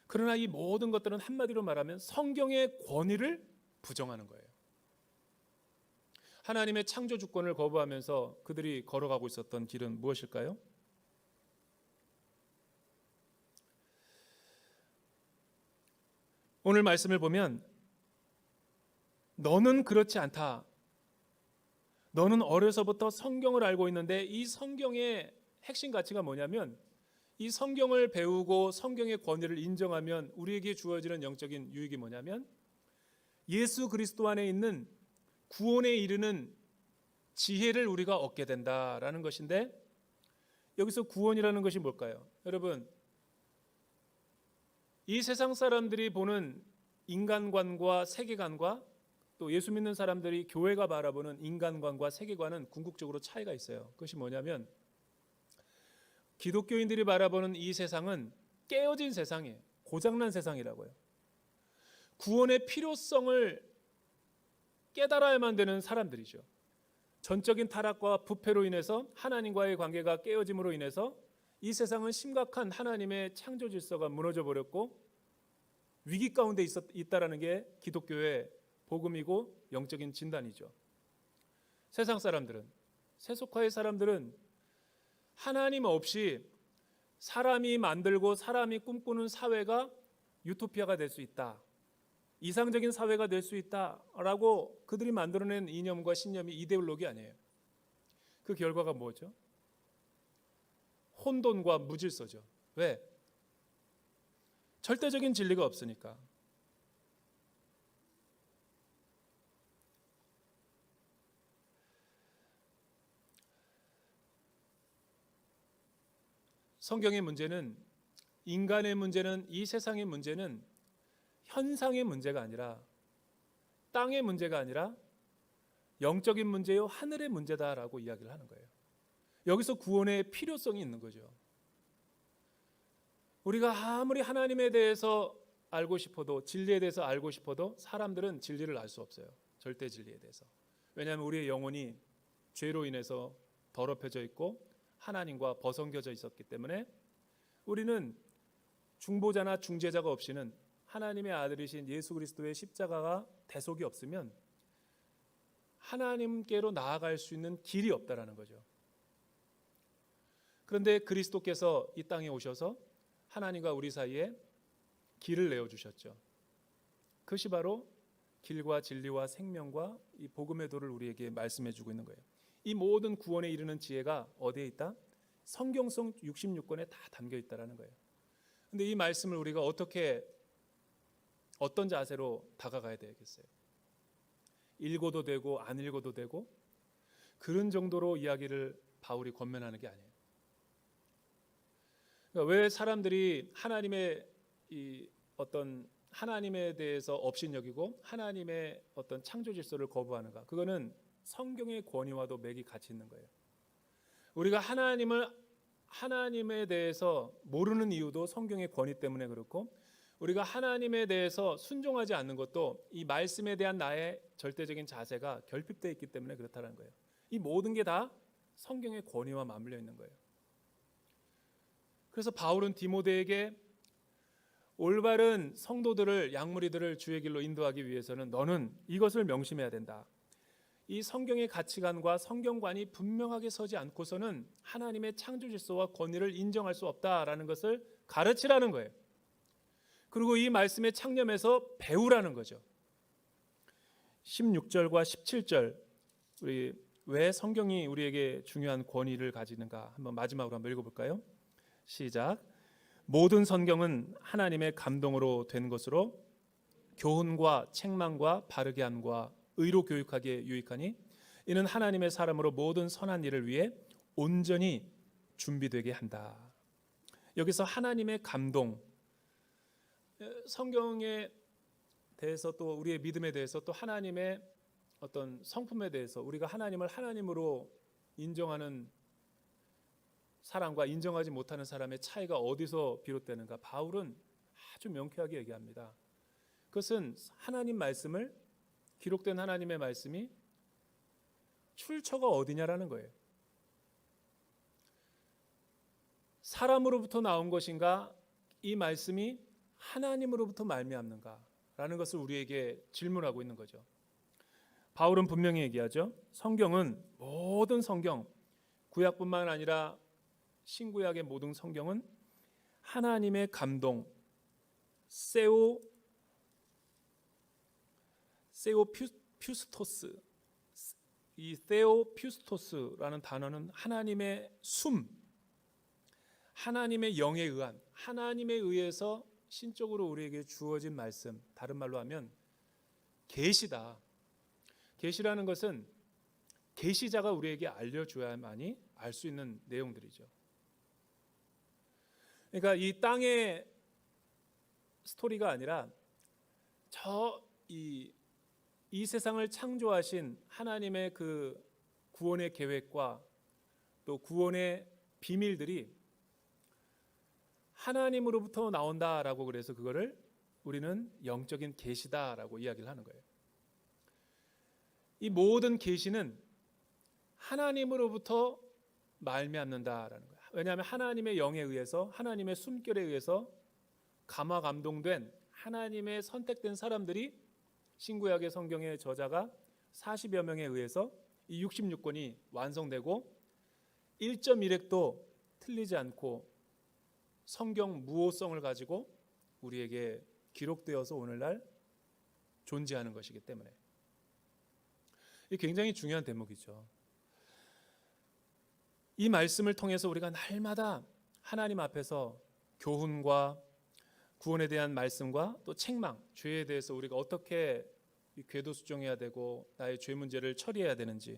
그러나 이 모든 것들은 한마디로 말하면 성경의 권위를 부정하는 거예요. 하나님의 창조 주권을 거부하면서 그들이 걸어가고 있었던 길은 무엇일까요? 오늘 말씀을 보면 너는 그렇지 않다. 너는 어려서부터 성경을 알고 있는데, 이 성경의 핵심 가치가 뭐냐면, 이 성경을 배우고 성경의 권위를 인정하면 우리에게 주어지는 영적인 유익이 뭐냐면, 예수 그리스도 안에 있는 구원에 이르는 지혜를 우리가 얻게 된다라는 것인데, 여기서 구원이라는 것이 뭘까요? 여러분, 이 세상 사람들이 보는 인간관과 세계관과 또 예수 믿는 사람들이 교회가 바라보는 인간관과 세계관은 궁극적으로 차이가 있어요. 그것이 뭐냐면, 기독교인들이 바라보는 이 세상은 깨어진 세상이에요. 고장난 세상이라고요. 구원의 필요성을 깨달아야만 되는 사람들이죠. 전적인 타락과 부패로 인해서 하나님과의 관계가 깨어짐으로 인해서 이 세상은 심각한 하나님의 창조 질서가 무너져 버렸고 위기 가운데 있다라는 게 기독교의 복음이고 영적인 진단이죠. 세상 사람들은, 세속화의 사람들은 하나님 없이 사람이 만들고 사람이 꿈꾸는 사회가 유토피아가 될 수 있다, 이상적인 사회가 될 수 있다라고 그들이 만들어낸 이념과 신념이 이데올로기 아니에요. 그 결과가 뭐죠? 혼돈과 무질서죠. 왜? 절대적인 진리가 없으니까. 성경의 문제는, 인간의 문제는, 이 세상의 문제는 현상의 문제가 아니라, 땅의 문제가 아니라 영적인 문제요, 하늘의 문제다라고 이야기를 하는 거예요. 여기서 구원의 필요성이 있는 거죠. 우리가 아무리 하나님에 대해서 알고 싶어도, 진리에 대해서 알고 싶어도 사람들은 진리를 알 수 없어요. 절대 진리에 대해서. 왜냐하면 우리의 영혼이 죄로 인해서 더럽혀져 있고 하나님과 벗어겨져 있었기 때문에 우리는 중보자나 중재자가 없이는 하나님의 아들이신 예수 그리스도의 십자가가 대속이 없으면 하나님께로 나아갈 수 있는 길이 없다라는 거죠. 그런데 그리스도께서 이 땅에 오셔서 하나님과 우리 사이에 길을 내어주셨죠. 그것이 바로 길과 진리와 생명과 이 복음의 도를 우리에게 말씀해 주고 있는 거예요. 이 모든 구원에 이르는 지혜가 어디에 있다? 성경성 66권에 다 담겨 있다라는 거예요. 근데 이 말씀을 우리가 어떤 자세로 다가가야 되겠어요? 읽어도 되고 안 읽어도 되고 그런 정도로 이야기를 바울이 권면하는 게 아니에요. 그러니까 왜 사람들이 하나님에 대해서 업신여기고 하나님의 어떤 창조 질서를 거부하는가? 그거는 성경의 권위와도 맥이 같이 있는 거예요. 우리가 하나님에 대해서 모르는 이유도 성경의 권위 때문에 그렇고, 우리가 하나님에 대해서 순종하지 않는 것도 이 말씀에 대한 나의 절대적인 자세가 결핍되어 있기 때문에 그렇다는 거예요. 이 모든 게 다 성경의 권위와 맞물려 있는 거예요. 그래서 바울은 디모데에게 올바른 성도들을, 양무리들을 주의 길로 인도하기 위해서는 너는 이것을 명심해야 된다. 이 성경의 가치관과 성경관이 분명하게 서지 않고서는 하나님의 창조 질서와 권위를 인정할 수 없다라는 것을 가르치라는 거예요. 그리고 이 말씀에 창념해서 배우라는 거죠. 16절과 17절, 우리 왜 성경이 우리에게 중요한 권위를 가지는가 한번 마지막으로 한번 읽어볼까요? 시작. 모든 성경은 하나님의 감동으로 된 것으로 교훈과 책망과 바르게 함과 의로 교육하기에 유익하니 이는 하나님의 사람으로 모든 선한 일을 위해 온전히 준비되게 한다. 여기서 하나님의 감동, 성경에 대해서 또 우리의 믿음에 대해서 또 하나님의 어떤 성품에 대해서 우리가 하나님을 하나님으로 인정하는 사람과 인정하지 못하는 사람의 차이가 어디서 비롯되는가? 바울은 아주 명쾌하게 얘기합니다. 그것은 하나님 말씀을, 기록된 하나님의 말씀이 출처가 어디냐라는 거예요. 사람으로부터 나온 것인가? 이 말씀이 하나님으로부터 말미암는가라는 것을 우리에게 질문하고 있는 거죠. 바울은 분명히 얘기하죠. 성경은, 모든 성경, 구약뿐만 아니라 신구약의 모든 성경은 하나님의 감동, 세오퓨스토스, 이 세오퓨스토스라는 단어는 하나님의 숨, 하나님의 영에 의한, 하나님에 의해서 신적으로 우리에게 주어진 말씀, 다른 말로 하면 계시다. 계시라는 것은 계시자가 우리에게 알려줘야만이 알 수 있는 내용들이죠. 그러니까 이 땅의 스토리가 아니라 이 세상을 창조하신 하나님의 그 구원의 계획과 또 구원의 비밀들이 하나님으로부터 나온다라고, 그래서 그거를 우리는 영적인 계시다라고 이야기를 하는 거예요. 이 모든 계시는 하나님으로부터 말미암는다라는 거예요. 왜냐하면 하나님의 영에 의해서, 하나님의 숨결에 의해서 감화 감동된 하나님의 선택된 사람들이, 신구약의 성경의 저자가 40여 명에 의해서 이 66권이 완성되고 1.1획도 틀리지 않고 성경 무오성을 가지고 우리에게 기록되어서 오늘날 존재하는 것이기 때문에 이 굉장히 중요한 대목이죠. 이 말씀을 통해서 우리가 날마다 하나님 앞에서 교훈과 구원에 대한 말씀과 또 책망, 죄에 대해서 우리가 어떻게 궤도 수정해야 되고 나의 죄 문제를 처리해야 되는지,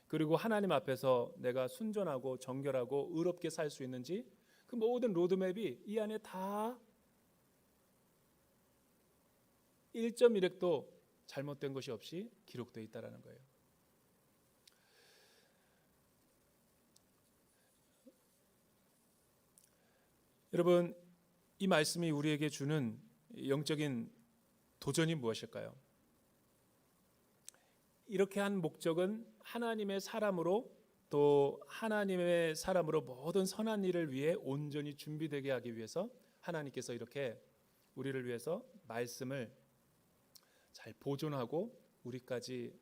그리고 하나님 앞에서 내가 순전하고 정결하고 의롭게 살 수 있는지, 그 모든 로드맵이 이 안에 다 1.1획도 잘못된 것이 없이 기록되어 있다는 거예요. 여러분, 이 말씀이 우리에게 주는 영적인 도전이 무엇일까요? 이렇게 한 목적은 하나님의 사람으로, 또 하나님의 사람으로 모든 선한 일을 위해 온전히 준비되게 하기 위해서 하나님께서 이렇게 우리를 위해서 말씀을 잘 보존하고 우리까지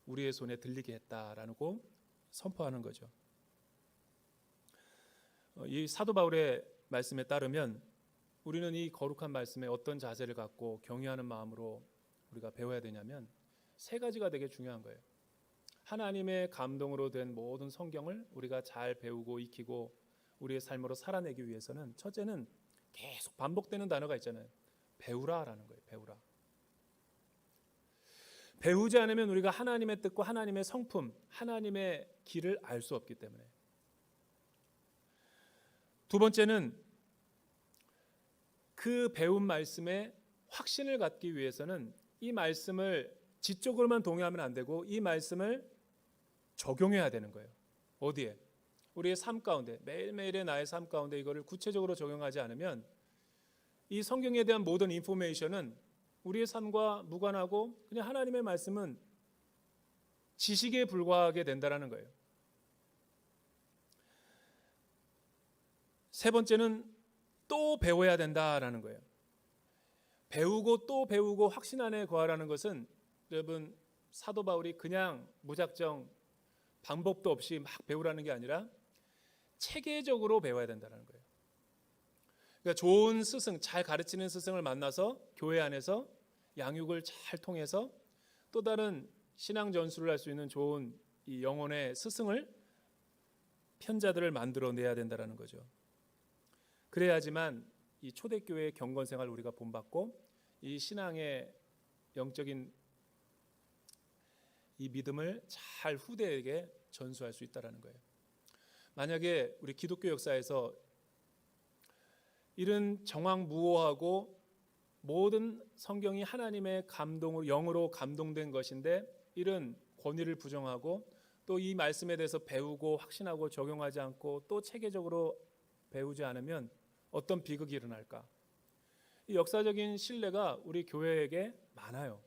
우리의 손에 들리게 했다라고 선포하는 거죠. 이 사도 바울의 말씀에 따르면 우리는 이 거룩한 말씀에 어떤 자세를 갖고 경외하는 마음으로 우리가 배워야 되냐면 세 가지가 되게 중요한 거예요. 하나님의 감동으로 된 모든 성경을 우리가 잘 배우고 익히고 우리의 삶으로 살아내기 위해서는 첫째는 계속 반복되는 단어가 있잖아요. 배우라라는 거예요. 배우라. 배우지 않으면 우리가 하나님의 뜻과 하나님의 성품, 하나님의 길을 알 수 없기 때문에. 두 번째는 그 배운 말씀에 확신을 갖기 위해서는 이 말씀을 지적으로만 동의하면 안 되고 이 말씀을 적용해야 되는 거예요. 어디에? 우리의 삶 가운데, 매일매일의 나의 삶 가운데 이거를 구체적으로 적용하지 않으면 이 성경에 대한 모든 인포메이션은 우리의 삶과 무관하고 그냥 하나님의 말씀은 지식에 불과하게 된다는 거예요. 세 번째는 또 배워야 된다라는 거예요. 배우고 또 배우고 확신 안에 거하라는 것은 여러분 사도 바울이 그냥 무작정 방법도 없이 막 배우라는 게 아니라 체계적으로 배워야 된다는 거예요. 그러니까 좋은 스승, 잘 가르치는 스승을 만나서 교회 안에서 양육을 잘 통해서 또 다른 신앙 전수를 할 수 있는 좋은 이 영혼의 스승을 편자들을 만들어내야 된다는 거죠. 그래야지만 이 초대교회의 경건생활을 우리가 본받고 이 신앙의 영적인 이 믿음을 잘 후대에게 전수할 수 있다는 거예요. 만약에 우리 기독교 역사에서 이런 정황무오하고 모든 성경이 하나님의 감동으로 영으로 감동된 것인데 이런 권위를 부정하고 또 이 말씀에 대해서 배우고 확신하고 적용하지 않고 또 체계적으로 배우지 않으면 어떤 비극이 일어날까? 이 역사적인 신뢰가 우리 교회에게 많아요.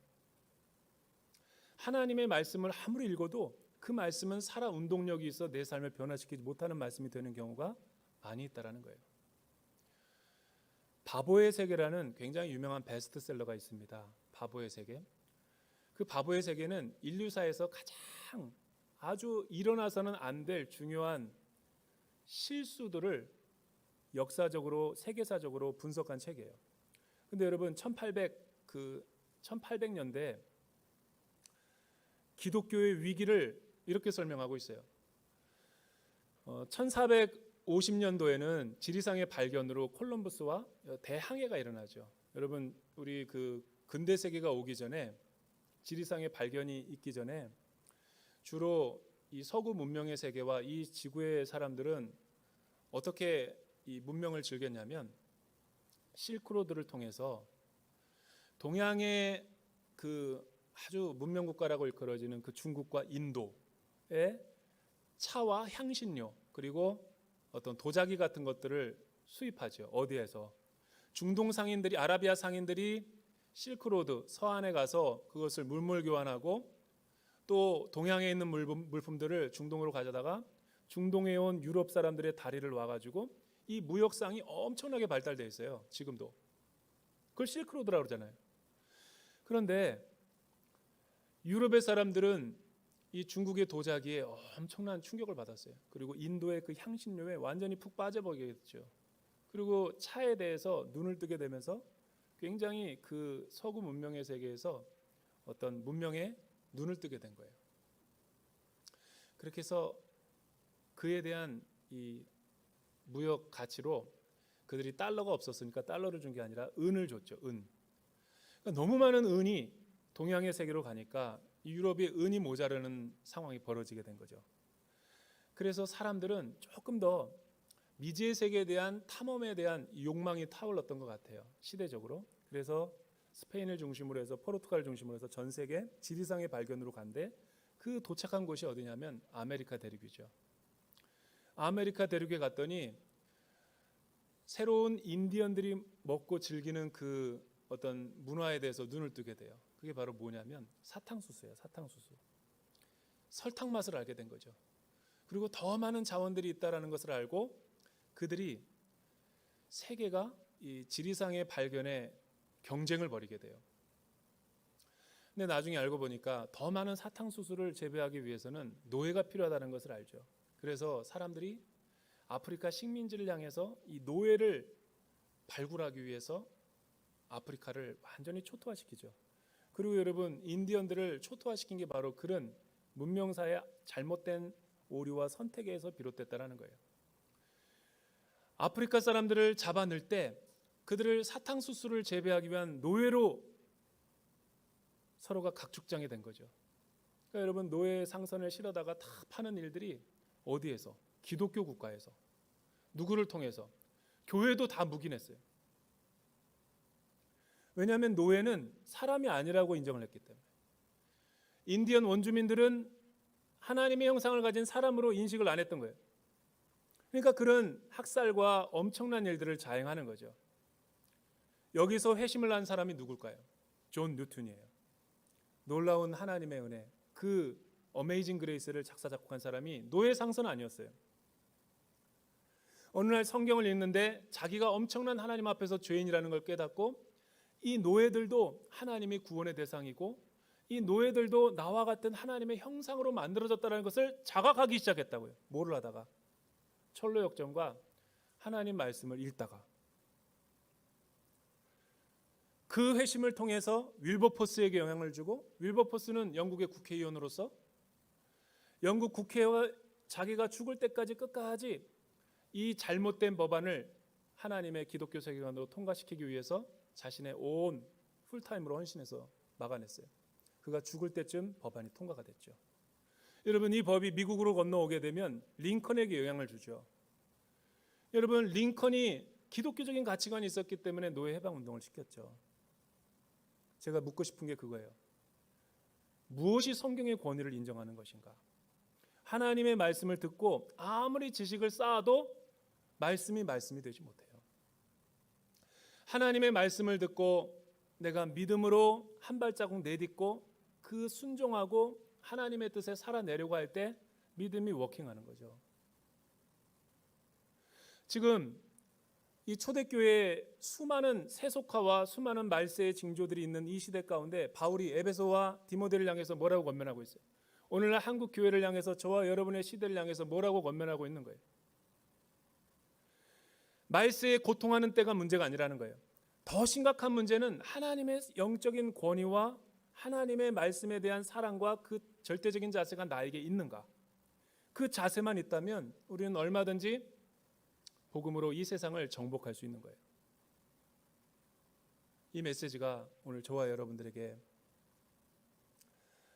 하나님의 말씀을 아무리 읽어도 그 말씀은 살아 운동력이 있어 내 삶을 변화시키지 못하는 말씀이 되는 경우가 많이 있다는 거예요. 바보의 세계라는 굉장히 유명한 베스트셀러가 있습니다. 바보의 세계. 그 바보의 세계는 인류사에서 가장 아주 일어나서는 안 될 중요한 실수들을 역사적으로 세계사적으로 분석한 책이에요. 근데 여러분 1800년대 기독교의 위기를 이렇게 설명하고 있어요. 1450년도에는 지리상의 발견으로 콜럼버스와 대항해가 일어나죠. 여러분 우리 그 근대 세계가 오기 전에 지리상의 발견이 있기 전에 주로 이 서구 문명의 세계와 이 지구의 사람들은 어떻게 이 문명을 즐겼냐면 실크로드를 통해서 동양의 그 아주 문명 국가라고 일컬어지는 그 중국과 인도의 차와 향신료 그리고 어떤 도자기 같은 것들을 수입하죠. 어디에서? 중동 상인들이 아라비아 상인들이 실크로드 서안에 가서 그것을 물물 교환하고 또 동양에 있는 물품들을 중동으로 가져다가 중동에 온 유럽 사람들의 다리를 와가지고 이 무역상이 엄청나게 발달되어 있어요. 지금도. 그걸 실크로드라고 그러잖아요. 그런데 유럽의 사람들은 이 중국의 도자기에 엄청난 충격을 받았어요. 그리고 인도의 그 향신료에 완전히 푹 빠져버리게 됐죠. 그리고 차에 대해서 눈을 뜨게 되면서 굉장히 그 서구 문명의 세계에서 어떤 문명에 눈을 뜨게 된 거예요. 그렇게 해서 그에 대한 이 무역 가치로 그들이 달러가 없었으니까 달러를 준 게 아니라 은을 줬죠. 은. 그러니까 너무 많은 은이 동양의 세계로 가니까 유럽이 은이 모자라는 상황이 벌어지게 된 거죠. 그래서 사람들은 조금 더 미지의 세계에 대한 탐험에 대한 욕망이 타올랐던 것 같아요. 시대적으로. 그래서 스페인을 중심으로 해서 포르투갈을 중심으로 해서 전 세계 지리상의 발견으로 간데 그 도착한 곳이 어디냐면 아메리카 대륙이죠. 아메리카 대륙에 갔더니 새로운 인디언들이 먹고 즐기는 그 어떤 문화에 대해서 눈을 뜨게 돼요. 그게 바로 뭐냐면 사탕수수예요. 사탕수수. 설탕 맛을 알게 된 거죠. 그리고 더 많은 자원들이 있다라는 것을 알고 그들이 세계가 이 지리상의 발견에 경쟁을 벌이게 돼요. 근데 나중에 알고 보니까 더 많은 사탕수수를 재배하기 위해서는 노예가 필요하다는 것을 알죠. 그래서 사람들이 아프리카 식민지를 향해서 이 노예를 발굴하기 위해서 아프리카를 완전히 초토화시키죠. 그리고 여러분, 인디언들을 초토화시킨 게 바로 그런 문명사의 잘못된 오류와 선택에서 비롯됐다는 거예요. 아프리카 사람들을 잡아넣을 때 그들을 사탕수수를 재배하기 위한 노예로 서로가 각축장이 된 거죠. 그러니까 여러분, 노예 상선을 실어다가 다 파는 일들이 어디에서? 기독교 국가에서. 누구를 통해서? 교회도 다 묵인했어요. 왜냐하면 노예는 사람이 아니라고 인정을 했기 때문에. 인디언 원주민들은 하나님의 형상을 가진 사람으로 인식을 안 했던 거예요. 그러니까 그런 학살과 엄청난 일들을 자행하는 거죠. 여기서 회심을 한 사람이 누굴까요? 존 뉴턴이에요. 놀라운 하나님의 은혜, 그 어메이징 그레이스를 작사 작곡한 사람이 노예 상선 아니었어요. 어느 날 성경을 읽는데 자기가 엄청난 하나님 앞에서 죄인이라는 걸 깨닫고 이 노예들도 하나님의 구원의 대상이고 이 노예들도 나와 같은 하나님의 형상으로 만들어졌다는 것을 자각하기 시작했다고요. 뭐를 하다가? 철로 역정과 하나님 말씀을 읽다가. 그 회심을 통해서 윌버포스에게 영향을 주고, 윌버포스는 영국의 국회의원으로서 영국 국회와 자기가 죽을 때까지 끝까지 이 잘못된 법안을 하나님의 기독교 세계관으로 통과시키기 위해서 자신의 온 풀타임으로 헌신해서 막아냈어요. 그가 죽을 때쯤 법안이 통과가 됐죠. 여러분, 이 법이 미국으로 건너오게 되면 링컨에게 영향을 주죠. 여러분, 링컨이 기독교적인 가치관이 있었기 때문에 노예 해방 운동을 시켰죠. 제가 묻고 싶은 게 그거예요. 무엇이 성경의 권위를 인정하는 것인가? 하나님의 말씀을 듣고 아무리 지식을 쌓아도 말씀이 되지 못해요. 하나님의 말씀을 듣고 내가 믿음으로 한 발자국 내딛고 그 순종하고 하나님의 뜻에 살아내려고 할 때 믿음이 워킹하는 거죠. 지금 이 초대교회에 수많은 세속화와 수많은 말세의 징조들이 있는 이 시대 가운데 바울이 에베소와 디모데를 향해서 뭐라고 권면하고 있어요? 오늘날 한국 교회를 향해서 저와 여러분의 시대를 향해서 뭐라고 권면하고 있는 거예요? 말세에 고통하는 때가 문제가 아니라는 거예요. 더 심각한 문제는 하나님의 영적인 권위와 하나님의 말씀에 대한 사랑과 그 절대적인 자세가 나에게 있는가? 그 자세만 있다면 우리는 얼마든지 복음으로 이 세상을 정복할 수 있는 거예요. 이 메시지가 오늘 저와 여러분들에게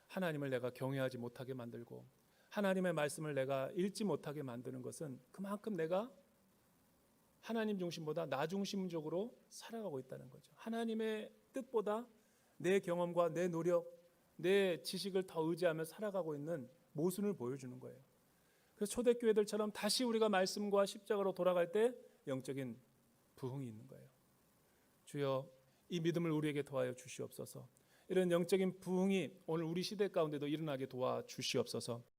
하나님을 내가 경외하지 못하게 만들고 하나님의 말씀을 내가 읽지 못하게 만드는 것은 그만큼 내가 하나님 중심보다 나 중심적으로 살아가고 있다는 거죠. 하나님의 뜻보다 내 경험과 내 노력, 내 지식을 더 의지하며 살아가고 있는 모순을 보여주는 거예요. 그래서 초대교회들처럼 다시 우리가 말씀과 십자가로 돌아갈 때 영적인 부흥이 있는 거예요. 주여, 이 믿음을 우리에게 도와여 주시옵소서. 이런 영적인 부흥이 오늘 우리 시대 가운데도 일어나게 도와주시옵소서.